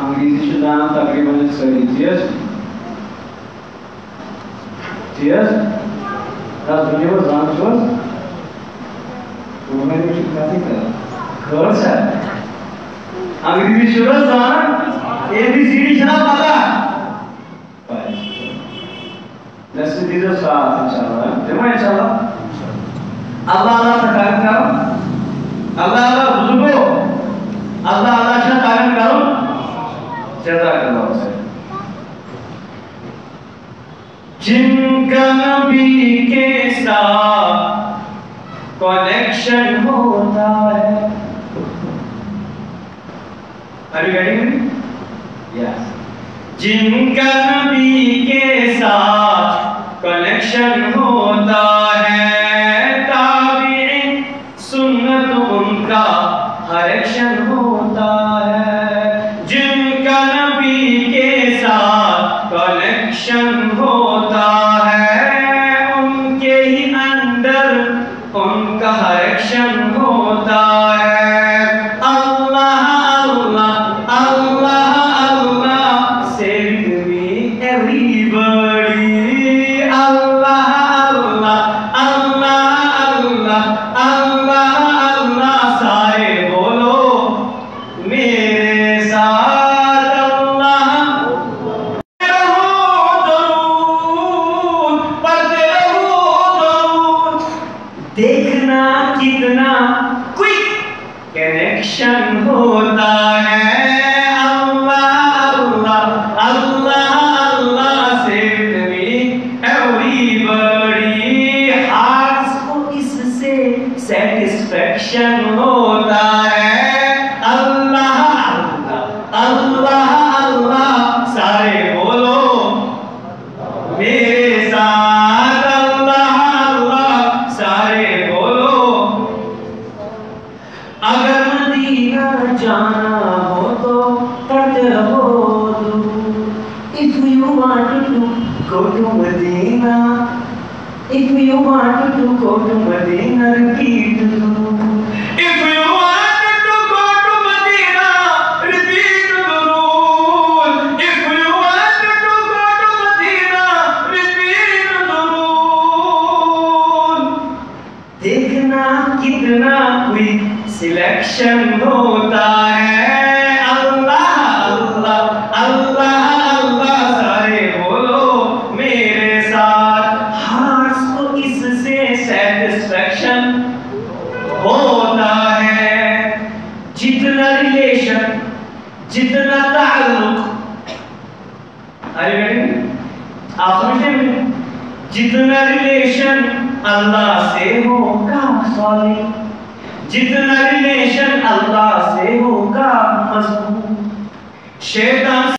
अंग्रेजी शुदाना तकरीबन सही चीज das believers answers women should nothing girls है अंग्रेजी शुदाना जाना ABCD शना पता let's do this class इंशाल्लाह जमा इंशाल्लाह अल्लाह अल्लाह तकारण करो अल्लाह अल्लाह बुजुर्गो अल्लाह अल्लाह शना ताकत करो जज़ाकल्लाह खैर जिनका नबी के साथ कनेक्शन होता है Are you getting me? Yes. जिनका नबी के साथ कनेक्शन होता है ताबीईन सुन्नत उनका हर एक्शन होता है जिनका नबी के साथ कनेक्शन होता है उनके ही अंदर उनका हर एक्शन होता है अल्लाह अल्लाह अल्लाह अल्लाह save me everybody अल्लाह अल्लाह अल्लाह अल्लाह अल्लाह अल्लाह सारे बोलो मेरे साथ देखना कितना क्विक कनेक्शन होता है अल्लाह अल्लाह अल्लाह अल्लाह save me everybody हार्ट्स को इससे सेटिस्फैक्शन होता है अल्लाह अल्लाह अल्लाह अल्लाह सारे बोलो मेरे साथ अल्लाह अल्लाह सारे बोलो अगर मदीना जाना हो तो पढ़ते रहो if you want to go to Medina if you want to go to Medina repeat if you want to go to Medina repeat the rule if you want to go to Medina repeat the rule देखना कितना quick selection होता है अल्लाह अल्लाह अल्लाह अल्लाह सारे बोलो मेरे साथ hearts को इससे सेटिस्फैक्शन होता है जितना रिलेशन जितना ताल्लुक अरे आप समझते हैं जितना रिलेशन अल्लाह से होगा सॉरी जितना रिलेशन अल्लाह से होगा मजबूत शैतान